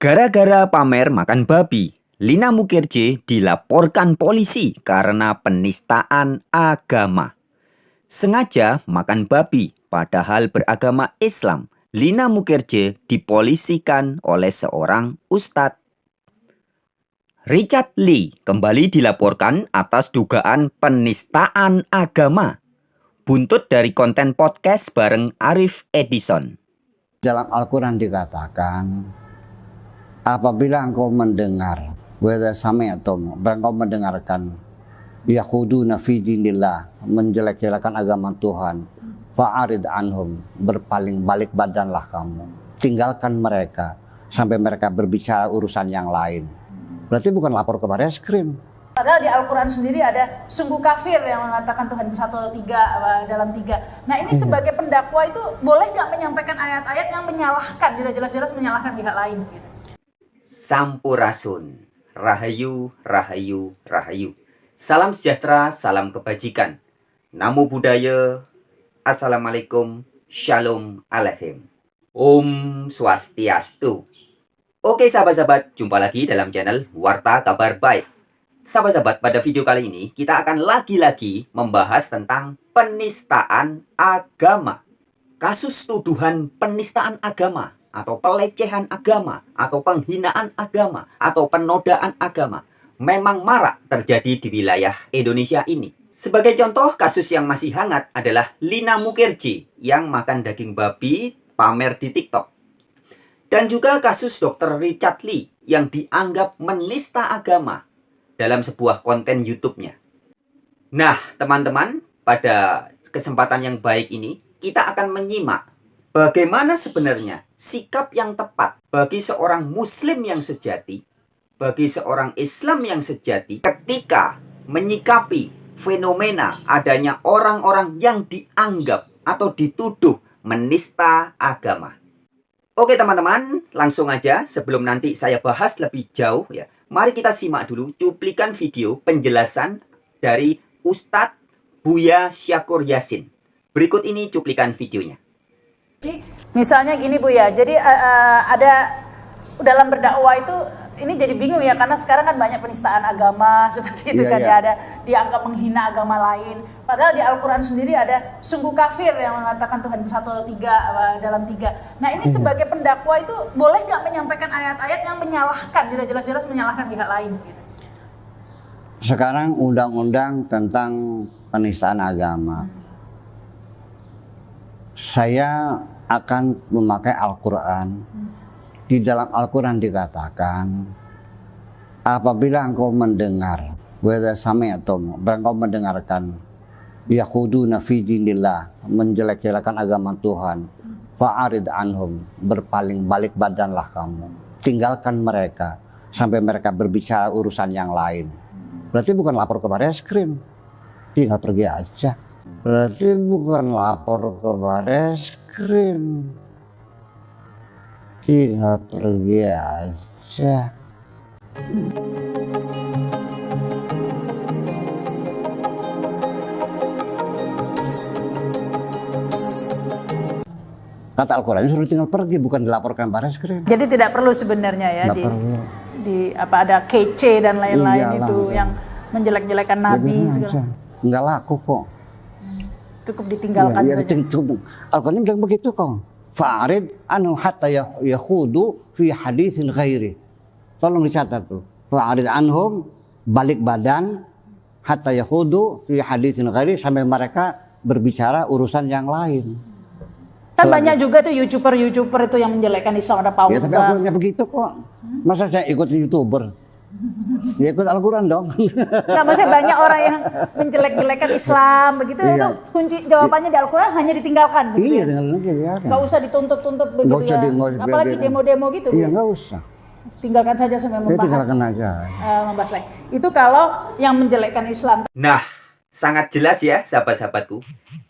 Gara-gara pamer makan babi, Lina Mukherjee dilaporkan polisi karena penistaan agama. Sengaja makan babi padahal beragama Islam, Lina Mukherjee dipolisikan oleh seorang ustadz. Richard Lee kembali dilaporkan atas dugaan penistaan agama. Buntut dari konten podcast bareng Arif Edison. Dalam Al-Quran dikatakan, apabila engkau mendengar, engkau mendengarkan, yakhuduna fi dinillah, menjelek-jelekan agama Tuhan, fa'arid anhum, berpaling balik badanlah kamu, tinggalkan mereka sampai mereka berbicara urusan yang lain. Berarti bukan lapor ke Bareskrim. Padahal di Al-Quran sendiri ada sungguh kafir yang mengatakan Tuhan itu satu atau tiga dalam tiga. Nah ini sebagai pendakwa itu boleh nggak menyampaikan ayat-ayat yang menyalahkan, tidak jelas-jelas menyalahkan pihak lain? Gitu. Sampurasun, rahayu, rahayu, rahayu. Salam sejahtera, salam kebajikan. Namo Buddhaya, Assalamualaikum, Shalom Aleichem. Om Swastiastu. Oke sahabat-sahabat, jumpa lagi dalam channel Warta Kabar Baik. Sahabat-sahabat, pada video kali ini kita akan lagi-lagi membahas tentang penistaan agama. Kasus tuduhan penistaan agama atau pelecehan agama atau penghinaan agama atau penodaan agama memang marak terjadi di wilayah Indonesia ini. Sebagai contoh, kasus yang masih hangat adalah Lina Mukherjee yang makan daging babi pamer di TikTok. Dan juga kasus Dr. Richard Lee yang dianggap menista agama dalam sebuah konten YouTube-nya. Nah, teman-teman, pada kesempatan yang baik ini, kita akan menyimak bagaimana sebenarnya sikap yang tepat bagi seorang Muslim yang sejati, bagi seorang Islam yang sejati, ketika menyikapi fenomena adanya orang-orang yang dianggap atau dituduh menista agama. Oke teman-teman, langsung aja sebelum nanti saya bahas lebih jauh ya. Mari kita simak dulu cuplikan video penjelasan dari Ustadz Buya Syakur Yasin. Berikut ini cuplikan videonya. Misalnya gini Bu ya, jadi ada dalam berdakwah itu ini jadi bingung ya karena sekarang kan banyak penistaan agama seperti itu ya, ada dianggap menghina agama lain. Padahal di Al-Quran sendiri ada sungguh kafir yang mengatakan Tuhan itu satu atau tiga dalam tiga. Nah ini sebagai pendakwa itu boleh nggak menyampaikan ayat-ayat yang menyalahkan, tidak jelas-jelas menyalahkan pihak lain? Gitu. Sekarang undang-undang tentang penistaan agama. Saya akan memakai Al-Quran. Di dalam Al-Quran dikatakan, apabila engkau mendengar, engkau mendengarkan, yakhuduna fi dinillah, menjelek-jelekan agama Tuhan, fa'arid anhum, berpaling balik badanlah kamu, tinggalkan mereka sampai mereka berbicara urusan yang lain. Berarti bukan lapor ke Bareskrim, tinggal pergi aja. Berarti bukan lapor ke Bareskrim, tinggal pergi aja. Kata Al-Quran suruh tinggal pergi, bukan dilaporkan Bareskrim. Jadi tidak perlu sebenarnya ya ada kece dan lain-lain itu yang menjelek-jelekan Nabi segala. Enggak laku kok. Cukup ditinggalkan saja. Al-Quran bilang begitu kok. Fa'arid anu hatta yakhudu fi haditsin ghairi. Tolong dicatat tuh. Fa'arid anhum, balik badan, hatta yakhudu fi haditsin ghairi, sampai mereka berbicara urusan yang lain. Kan banyak juga tuh YouTuber itu yang menjelekkan Islam, ada Pak Ya tapi Al-Qurannya begitu kok. Masa saya ikut YouTuber? Ya ikut Al-Quran dong. Nggak, maksudnya banyak orang yang menjelek-jelekan Islam begitu, itu kunci jawabannya di Al-Quran hanya ditinggalkan. Iya, tinggalkan aja biarkan. Nggak usah dituntut-tuntut begitu ya. Apalagi demo-demo gitu. Iya, nggak usah. Tinggalkan saja sampai membahas. Tinggalkan aja. Membahas lagi. Itu kalau yang menjelekkan Islam. Nah, sangat jelas ya sahabat-sahabatku.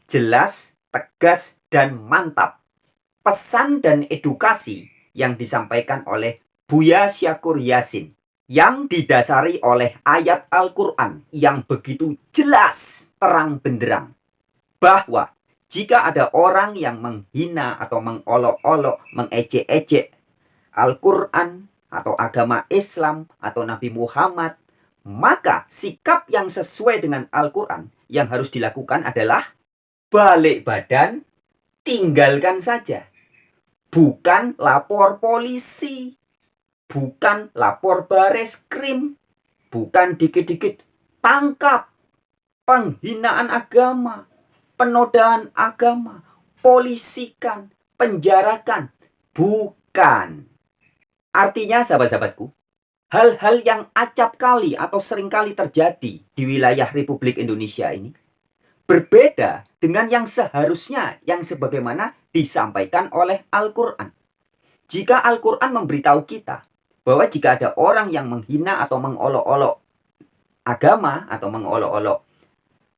Jelas, tegas, dan mantap. Pesan dan edukasi yang disampaikan oleh Buya Syakur Yasin yang didasari oleh ayat Al-Quran yang begitu jelas, terang benderang, bahwa jika ada orang yang menghina atau mengolok-olok, mengejek-ejek Al-Quran atau agama Islam atau Nabi Muhammad, maka sikap yang sesuai dengan Al-Quran yang harus dilakukan adalah balik badan, tinggalkan saja. Bukan lapor polisi, bukan lapor baris krim, bukan dikit-dikit tangkap, penghinaan agama, penodaan agama, polisikan, penjarakan. Bukan. Artinya sahabat-sahabatku, hal-hal yang acap kali atau seringkali terjadi di wilayah Republik Indonesia ini berbeda dengan yang seharusnya yang sebagaimana disampaikan oleh Al-Quran. Jika Al-Quran memberitahu kita bahwa jika ada orang yang menghina atau mengolok-olok agama atau mengolok-olok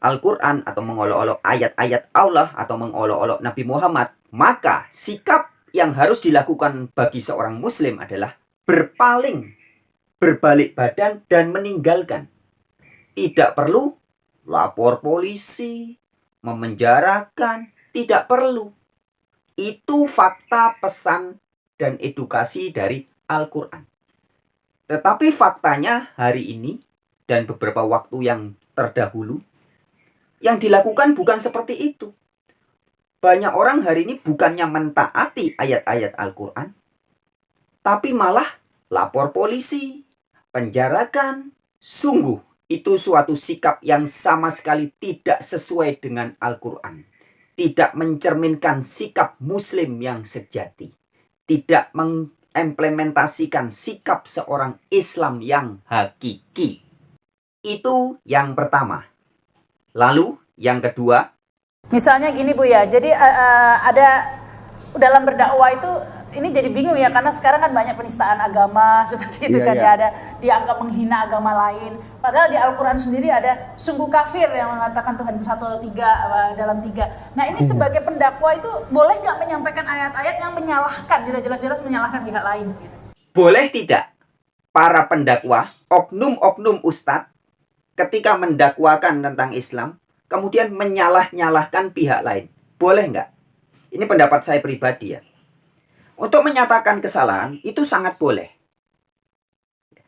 Al-Quran atau mengolok-olok ayat-ayat Allah atau mengolok-olok Nabi Muhammad, maka sikap yang harus dilakukan bagi seorang muslim adalah berpaling, berbalik badan dan meninggalkan. Tidak perlu lapor polisi, memenjarakan, tidak perlu. Itu fakta, pesan, dan edukasi dari Al-Quran. Tetapi faktanya hari ini dan beberapa waktu yang terdahulu, yang dilakukan bukan seperti itu. Banyak orang hari ini bukannya mentaati ayat-ayat Al-Quran, tapi malah lapor polisi, penjarakan. Sungguh, itu suatu sikap yang sama sekali tidak sesuai dengan Al-Quran. Tidak mencerminkan sikap muslim yang sejati. Tidak mengimplementasikan sikap seorang Islam yang hakiki. Itu yang pertama. Lalu yang kedua, Misalnya gini Bu ya, jadi ada dalam berdakwah itu ini jadi bingung ya karena sekarang kan banyak penistaan agama seperti itu Iya, kan iya. ya, ada dianggap menghina agama lain. Padahal di Al-Quran sendiri ada sungguh kafir yang mengatakan Tuhan itu satu atau tiga dalam tiga. Nah ini sebagai pendakwa itu boleh nggak menyampaikan ayat-ayat yang menyalahkan, jelas-jelas menyalahkan pihak lain? Gitu. boleh tidak para pendakwa, oknum-oknum ustadz, ketika mendakwakan tentang Islam, kemudian menyalah-nyalahkan pihak lain? Boleh nggak? Ini pendapat saya pribadi ya. Untuk menyatakan kesalahan, itu sangat boleh.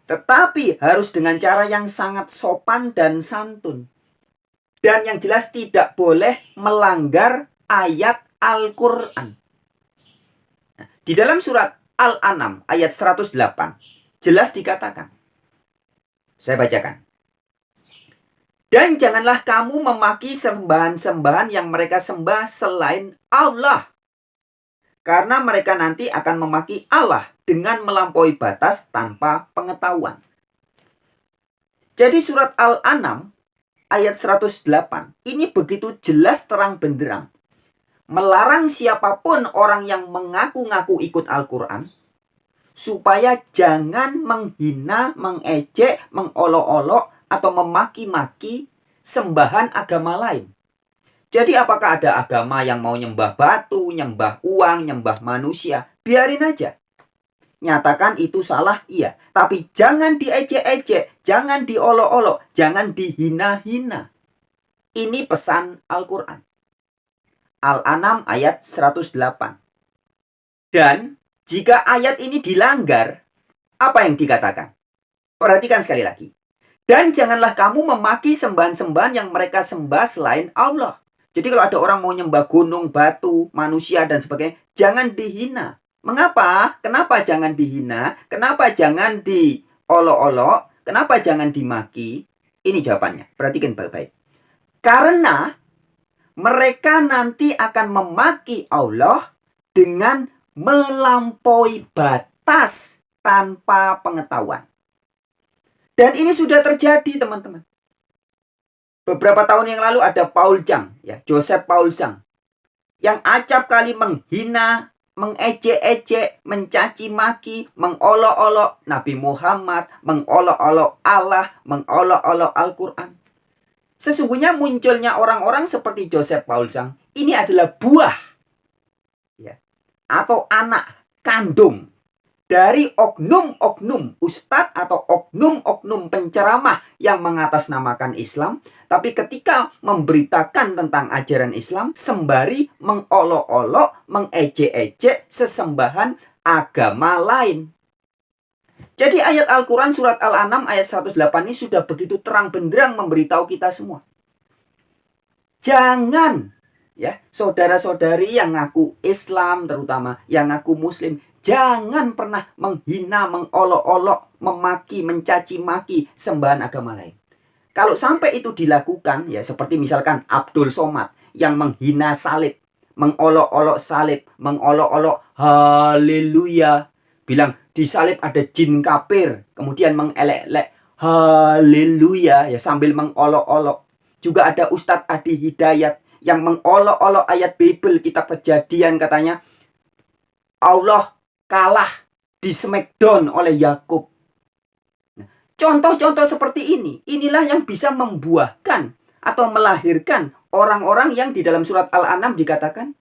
Tetapi harus dengan cara yang sangat sopan dan santun. Dan yang jelas tidak boleh melanggar ayat Al-Quran. Di dalam surat Al-An'am ayat 108, jelas dikatakan. Saya bacakan. Dan janganlah kamu memaki sembahan-sembahan yang mereka sembah selain Allah. Karena mereka nanti akan memaki Allah dengan melampaui batas tanpa pengetahuan. Jadi surat Al-An'am ayat 108 ini begitu jelas terang benderang. Melarang siapapun orang yang mengaku-ngaku ikut Al-Quran supaya jangan menghina, mengejek, mengolok-olok atau memaki-maki sembahan agama lain. Jadi apakah ada agama yang mau nyembah batu, nyembah uang, nyembah manusia? Biarin aja. Nyatakan itu salah, iya. Tapi jangan diejek-ejek, jangan diolok-olok, jangan dihina-hina. Ini pesan Al-Quran. Al-An'am ayat 108. Dan jika ayat ini dilanggar, apa yang dikatakan? Perhatikan sekali lagi. Dan janganlah kamu memaki sembahan-sembahan yang mereka sembah selain Allah. Jadi kalau ada orang mau nyembah gunung, batu, manusia dan sebagainya, jangan dihina. Mengapa? Kenapa jangan dihina? Kenapa jangan diolok-olok? Kenapa jangan dimaki? Ini jawabannya. Perhatikan baik-baik. Karena mereka nanti akan memaki Allah dengan melampaui batas tanpa pengetahuan. Dan ini sudah terjadi, teman-teman. Beberapa tahun yang lalu ada Paul Zhang, ya, Joseph Paul Zhang, yang acap kali menghina, mengejek-ejek, mencaci maki, mengolok-olok Nabi Muhammad, mengolok-olok Allah, mengolok-olok Al-Quran. Sesungguhnya munculnya orang-orang seperti Joseph Paul Zhang ini adalah buah, ya, atau anak kandung dari oknum-oknum ustadz atau oknum-oknum penceramah yang mengatasnamakan Islam, tapi ketika memberitakan tentang ajaran Islam sembari mengolok-olok, mengejek-ejek sesembahan agama lain. Jadi ayat Al-Quran surat Al-An'am ayat 108 ini sudah begitu terang benderang memberitahu kita semua. Jangan, ya, saudara-saudari yang ngaku Islam terutama, yang ngaku Muslim, jangan pernah menghina, mengolok-olok, memaki, mencaci maki sembahan agama lain. Kalau sampai itu dilakukan, ya seperti misalkan Abdul Somad yang menghina salib, mengolok-olok salib, mengolok-olok haleluya, bilang di salib ada jin kafir, kemudian mengelek-elek haleluya, ya sambil mengolok-olok. Juga ada Ustadz Adi Hidayat yang mengolok-olok ayat Bible, kitab Kejadian, katanya Allah kalah di smackdown oleh Yakub. Contoh-contoh seperti ini, inilah yang bisa membuahkan atau melahirkan orang-orang yang di dalam surat Al-An'am dikatakan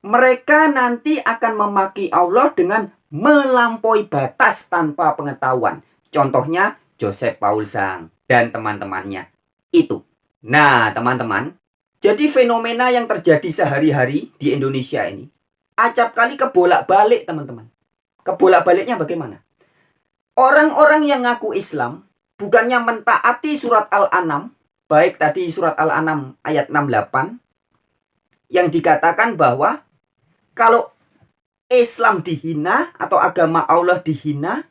mereka nanti akan memaki Allah dengan melampaui batas tanpa pengetahuan. Contohnya Joseph Paul Sang dan teman-temannya itu. Nah, teman-teman, jadi fenomena yang terjadi sehari-hari di Indonesia ini acap kali kebolak-balik, teman-teman. Kebolak-baliknya bagaimana? Orang-orang yang ngaku Islam bukannya mentaati surat Al-An'am, baik tadi surat Al-An'am ayat 68 yang dikatakan bahwa kalau Islam dihina atau agama Allah dihina,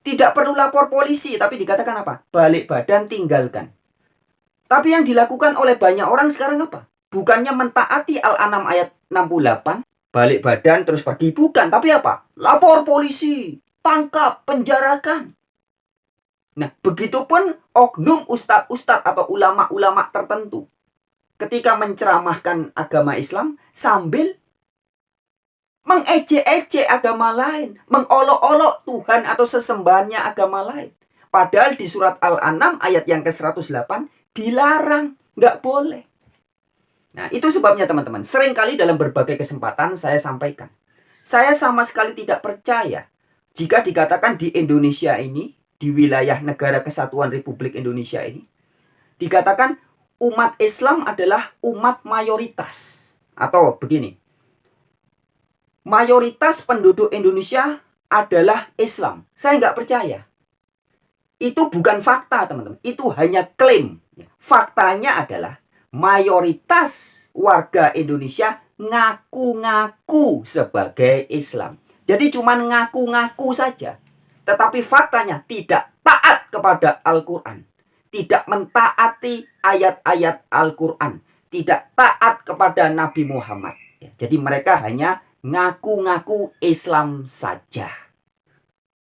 tidak perlu lapor polisi, tapi dikatakan apa? Balik badan, tinggalkan. Tapi yang dilakukan oleh banyak orang sekarang apa? Bukannya mentaati Al-An'am ayat 68, balik badan terus pergi, bukan, tapi apa? Lapor polisi, tangkap, penjarakan. Nah, begitupun oknum ustadz-ustadz atau ulama-ulama tertentu ketika menceramahkan agama Islam sambil mengejek-ejek agama lain, mengolok-olok Tuhan atau sesembahannya agama lain. Padahal di surat Al-An'am ayat yang ke-108 dilarang, nggak boleh. Nah, itu sebabnya teman-teman, seringkali dalam berbagai kesempatan saya sampaikan, saya sama sekali tidak percaya jika dikatakan di Indonesia ini, di wilayah Negara Kesatuan Republik Indonesia ini, dikatakan umat Islam adalah umat mayoritas. Atau begini, mayoritas penduduk Indonesia adalah Islam. Saya nggak percaya. Itu bukan fakta, teman-teman. Itu hanya klaim. Faktanya adalah mayoritas warga Indonesia ngaku-ngaku sebagai Islam. Jadi cuma ngaku-ngaku saja. Tetapi faktanya tidak taat kepada Al-Quran. Tidak mentaati ayat-ayat Al-Quran. Tidak taat kepada Nabi Muhammad. Jadi mereka hanya ngaku-ngaku Islam saja.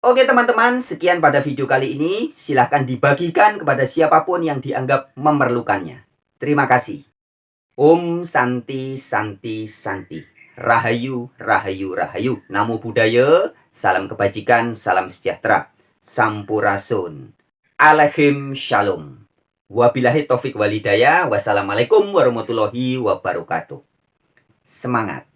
Oke teman-teman, sekian pada video kali ini. Silahkan dibagikan kepada siapapun yang dianggap memerlukannya. Terima kasih. Om Santi Santi Santi. Rahayu, rahayu, rahayu. Namo Buddhaya, salam kebajikan, salam sejahtera. Sampurasun. Alaikum shalom. Wabillahi taufik walhidayah. Wassalamualaikum warahmatullahi wabarakatuh. Semangat.